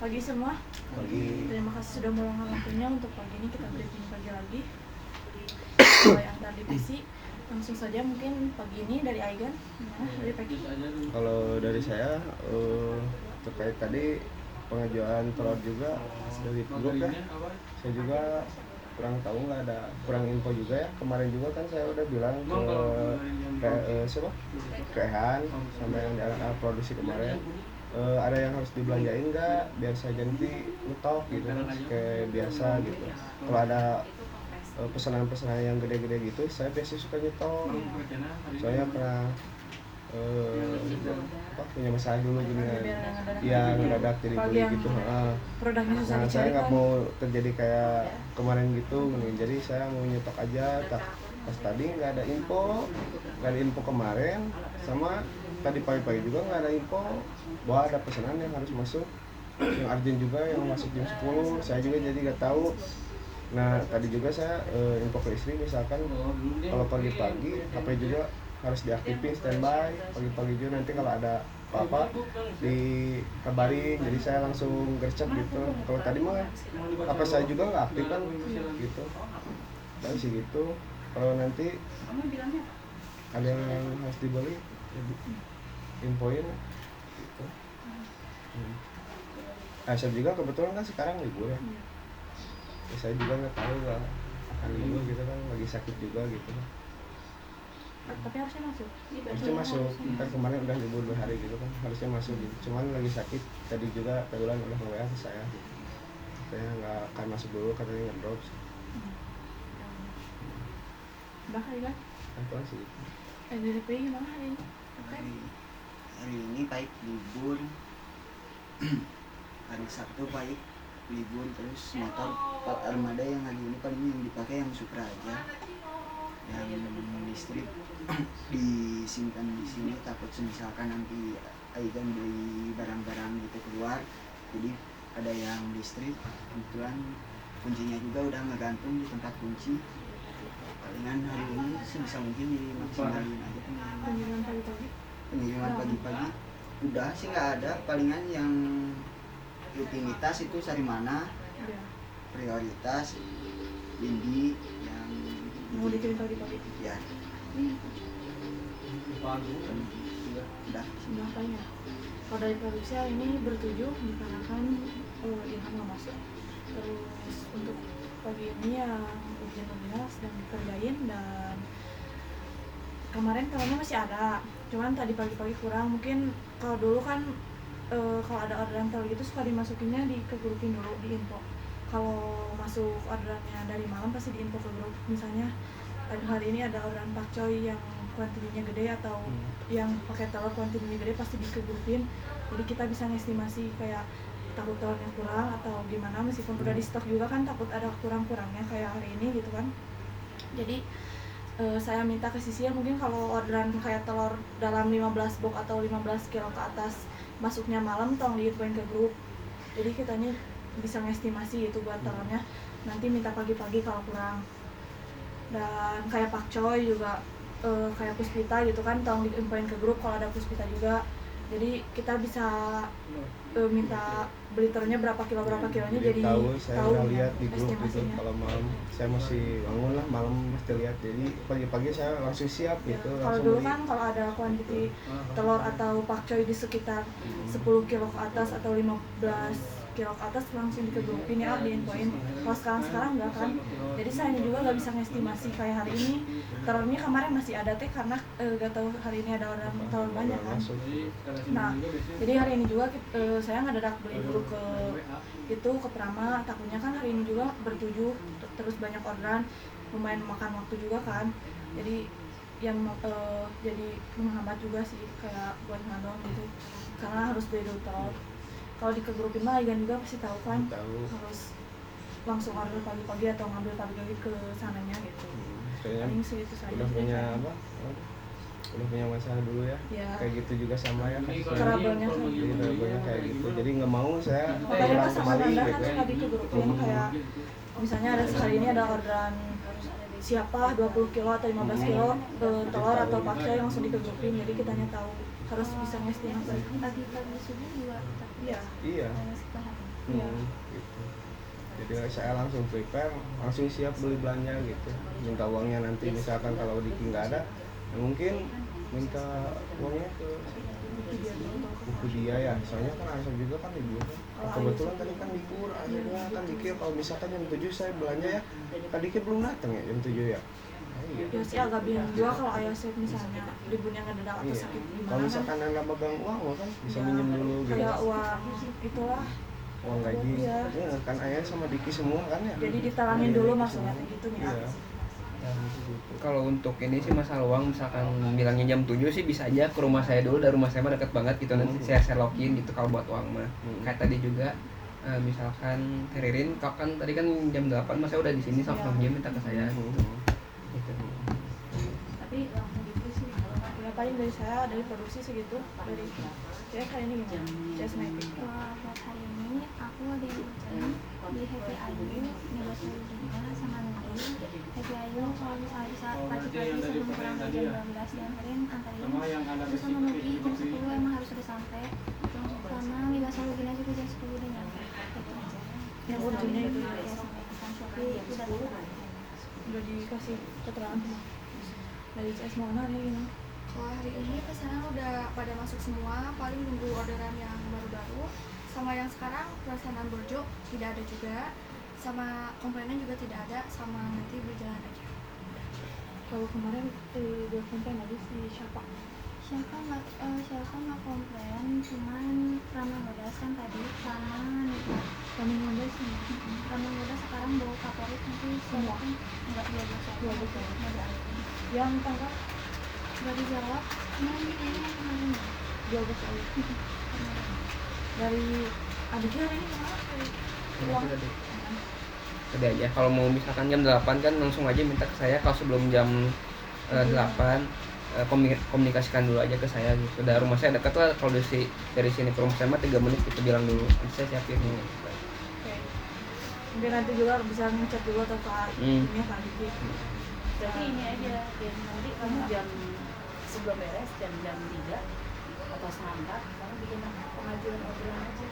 Pagi semua. Pagi. Terima kasih sudah meluangkan waktunya untuk pagi ini kita briefing pagi lagi. Kalau yang tadi divisi, langsung saja mungkin pagi ini dari Aigan, gimana dari Pagi? Kalau dari saya terkait tadi pengajuan telur juga dari grup ya, saya juga kurang tahu, nggak ada, kurang info juga ya. Kemarin juga kan saya udah bilang ke Ehan sama yang di anak-anak produksi kemarin, ada yang harus dibelanjain nggak biar saya ganti ngetok gitu kayak biasa gitu. Kalau ada pesanan-pesanan yang gede-gede gitu saya biasanya suka nyetok, soalnya pernah punya masalah dulu gini kan ya, ngedadak jadi beli gitu. Nah saya nggak mau terjadi kayak kemarin gitu gini, jadi saya mau nyetok aja. Pas tadi nggak ada info kemarin, sama tadi pagi-pagi juga nggak ada info bahwa ada pesanan yang harus masuk, yang urgent juga yang masuk jam 10. Saya juga jadi nggak tahu. Nah tadi juga saya info ke istri, misalkan kalau pagi-pagi HP juga harus diaktifin standby pagi-pagi juga, nanti kalau ada apa-apa dikabarin. Jadi saya langsung gercep gitu. Kalau tadi mah HP saya juga nggak aktif kan gitu, dan sih gitu. Kalau nanti ada yang harus dibeli infoin gitu. Saya juga kebetulan kan sekarang libur ya. Saya juga nggak tahu lah akan libur gitu kan, lagi sakit juga gitu. Tapi harusnya masuk. Kan kemarin udah libur 2 hari gitu kan, harusnya masuk gitu. Cuman lagi sakit, tadi juga Tegulan udah nge-WA ke saya gitu. Saya nggak akan masuk dulu, katanya ngedrop. Bahaya kan? Apa sih? Dari PI gimana hari ini? Hari ini baik libur. Hari Sabtu baik libur, terus motor armada yang hari ini paling yang dipakai yang Supra aja, yang listrik disimpan di sini, takut misalkan nanti Aigan beli barang-barang gitu keluar, jadi ada yang listrik. Kebetulan kuncinya juga udah ngegantung di tempat kunci. Palingan hari ini sebisa mungkin dimaksimalin aja pengiriman pagi-pagi. Udah sih nggak ada, palingan yang rutinitas itu sari mana, prioritas Indi yang mau dikirim pagi-pagi ya. Udah banyak. Kalau dari produksi hari ini bertujuh dikarenakan Ilham nggak masuk. Terus untuk pagi ini yang ujian sedang dikerjain, dan kemarin telurnya masih ada, cuman tadi pagi-pagi kurang. Mungkin kalau dulu kan kalau ada orderan telur gitu suka dimasukinnya ke grupin dulu, di info. Kalau masuk orderannya dari malam pasti diinfo ke grup. Misalnya hari ini ada orderan pakcoy yang kuantitinya gede atau yang pakai telur kuantitinya gede, pasti digrupin. Jadi kita bisa ngestimasi kayak takut telurnya kurang atau gimana, meskipun udah di stok juga kan takut ada kurang-kurangnya kayak hari ini gitu kan. Jadi saya minta ke sisir, mungkin kalau orderan kayak telur dalam 15 box atau 15 kilo ke atas masuknya malam, tolong diinfoin ke grup. Jadi kitanya bisa ngestimasi itu buat telurnya, nanti minta pagi-pagi kalau kurang. Dan kayak pakcoy juga kayak puspita gitu kan, tolong diinfoin ke grup kalau ada puspita juga. Jadi kita bisa minta beli telurnya berapa kilonya, jadi tahu. Saya udah lihat di grup itu, kalau malam saya masih bangun lah, malam mesti lihat. Jadi pagi-pagi saya langsung siap gitu. Kalau dulu kan kalau ada kuantiti telur atau pakcoy di sekitar 10 kilo ke atas atau 15 kilo ke atas langsung digrupin ya, diinfoin. Kalau sekarang enggak kan. Jadi saya juga nggak bisa ngestimasi kayak hari ini telurnya kemarin masih ada teh, karena nggak tahu hari ini ada orang telur banyak kan. Nah jadi hari ini juga saya ngedadak beli dulu ke Prama, takutnya kan hari ini juga bertujuh, terus banyak orderan, lumayan makan waktu juga kan. Jadi yang jadi menghambat juga sih kayak buat ngadon gitu, karena harus beli dulu telur. Kalau digrupin mah Igan juga pasti tahu kan, harus langsung order pagi-pagi atau ngambil pagi-pagi ke sananya gitu. Paling segitu saja. Udah punya masalah dulu ya. Kayak gitu juga sama ya. Trouble-nya kayak gitu. Jadi nggak mau saya ulang kembali gitu. Kan suka digrupin kayak misalnya ada hari ini ada orderan siapa 20 kilo atau 15 kilo telur atau pakcoy langsung digrupin. Jadi kitanya tahu, harus bisa ngestimasi. Pagi-pagi subuh juga. Iya. gitu. Jadi saya langsung prepare, langsung siap beli belanja gitu, minta uangnya nanti misalkan kalau Diki nggak ada ya mungkin minta uangnya ke buku dia ya, soalnya kan Aisyah juga kan libur kebetulan tadi kan libur akhirnya kan Diki kalau misalkan jam 7 saya belanja ya kan Diki belum datang ya jam 7 ya. Ya sih agak bingung juga kalau ayah saya misalnya liburnya ngedadak atau sakit gimana kalau misalkan kan nggak pegang uang kan bisa minjem dulu gitu kayak uang itulah uang gaji ya kan ayah sama Diki semua kan ya jadi ditalangin dulu maksudnya gitu ya. Kalau untuk ini sih masalah uang misalkan bilangnya jam 7 sih bisa aja ke rumah saya dulu, dari rumah saya mah deket banget gitu, nanti saya selokin gitu kalau buat uang mah. Kayak tadi juga misalkan Ririn kan tadi kan jam 8 mah saya udah di sini sama dia minta ke saya gitu. Tapi langsung gitu sih ya, paling dari saya dari produksi segitu dari saya kali ini gimana? Just naik buat hari ini aku di Happy Ayu negosiasi juga sama Nuri. Happy Ayu kalau misalnya bisa pagi-pagi sebelum kurang dari jam 12 diantarin antarin, terus sama Nugi jam 10 emang harus sudah sampai, sama Mila Salugina juga jam 10 udah nyampe. Itu aja yang urgennya itu ya, sampai pesan Shopee itu udah dikasih keterangan dari CS mau mana nih gimana? Kalau hari ini pesanan udah pada masuk semua, paling nunggu orderan yang baru-baru. Sama yang sekarang pesanan Borjo tidak ada juga, sama komplainan juga tidak ada, sama nanti berjalan aja. Kalau kemarin dia komplain lagi si siapa nggak komplain, cuman Ramen Godas kan tadi sama Nikmat. Ramen Godas sih Ramen Godas sekarang bawa favorit nanti semua nggak 12 aja yang tanggal nggak dijawab kemarin kemarin 12 aja dari adiknya hari ini kemana? Uang Tadi aja kalau mau misalkan jam 8 kan langsung aja minta ke saya, kalau sebelum jam 8 komunikasikan dulu aja ke saya gitu. Dari rumah saya dekat lah, kalau dari sini ke rumah saya mah 3 menit kita bilang dulu nanti saya siapin gitu. Okay. Mungkin nanti juga bisa ngechat dulu atau Kak ini Kak Diki. Berarti ini aja dan nanti kamu jam sebelum beres jam 3 atau setengah 4 kamu bikin pengajuan orderan aja.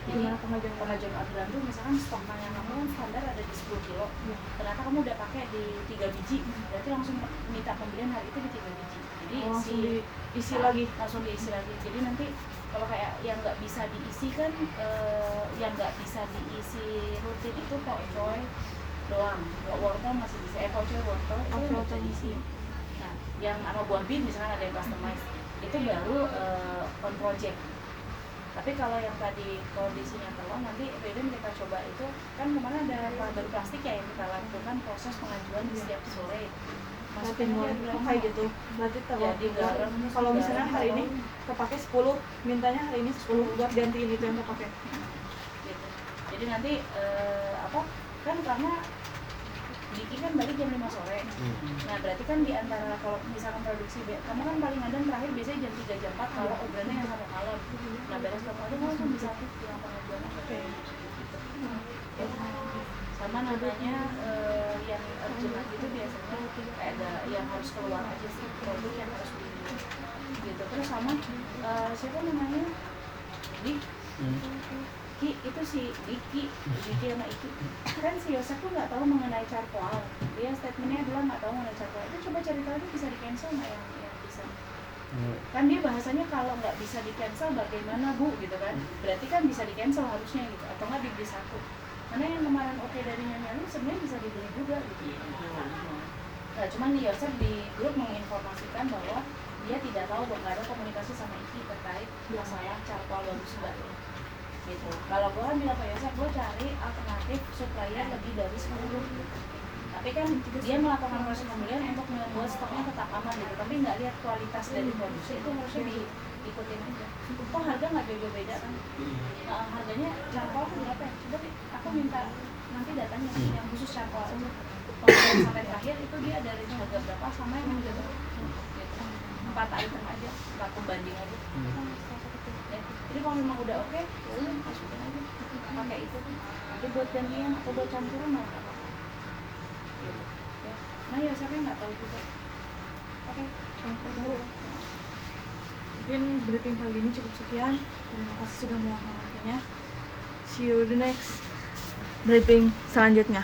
Jadi pengajuan orderan tuh misalkan stok yang kamu kan standar ada di 10 kilo, ternyata kamu udah pakai di 3 biji, berarti langsung minta pembelian hari itu di 3 biji. Jadi isi lagi. Langsung diisi lagi. Jadi nanti kalau kayak yang nggak bisa diisi kan, yang nggak bisa diisi rutin itu pocoy doang, wortel masih bisa, pocoy wortel itu nggak bisa diisi. Nah, yang sama buah bin misalkan ada yang customize, itu baru on project. Tapi kalau yang tadi kondisinya telur, nanti Ririn kita coba itu kan kemarin ada baru plastik ya yang kita lakukan proses pengajuan di setiap sore. Masukin kayak gitu. Berarti jadi kalau misalnya hari ini kepake 10, mintanya hari ini 10 buat gantiin itu yang kepake. Gitu. Jadi nanti kan karena Diki kan balik jam 5 sore. Nah berarti kan di antara kalau misalkan produksi kamu kan paling ada terakhir biasanya jam 3 jam 4 kalau orderannya yang sampai malam. Nah beres kamu aja kamu langsung bisa yang pengajuan gitu. Sama namanya yang urgent itu biasanya kayak ada yang harus keluar aja sih, produk yang harus dibeli gitu. Terus sama siapa namanya Ki itu si Diki sama Iki kan si Yosef tuh nggak tahu mengenai charcoal, dia statementnya adalah nggak tahu mengenai charcoal. Itu coba cari tahu bisa di cancel nggak yang bisa kan dia bahasanya kalau nggak bisa di cancel bagaimana Bu gitu kan, berarti kan bisa di cancel harusnya gitu, atau nggak dibeli satu, karena yang kemarin oke dari Nyanyi sebenarnya bisa dibeli juga gitu. Nah cuman nih Yosef di grup menginformasikan bahwa dia tidak tahu, nggak ada komunikasi sama Iki terkait masalah charcoal bagus nggak gitu. Kalau gue kan bilang ke Yosef, gue cari alternatif supplier lebih dari 10 gitu. Tapi kan dia melakukan proses pembelian untuk membuat stoknya tetap aman gitu, tapi nggak lihat kualitas dari produksi, itu harusnya diikutin aja. Kok harga nggak jauh beda kan? Harganya charcoal kan berapa ya? Coba aku minta nanti datanya yang khusus charcoal aja. Pembelian sampai terakhir itu dia dari harga berapa sama yang harga berapa gitu. 4 item aja, 4 pembanding aja. Ya. Jadi kalau memang udah oke, ya masukin aja pakai itu. Nanti buat gantian atau buat campuran malah nggak apa-apa. Gitu. Ya. Nah ya saya nggak tahu juga. Oke, baru. Mungkin briefing kali ini cukup sekian. Terima kasih sudah menontonnya. See you the next briefing selanjutnya.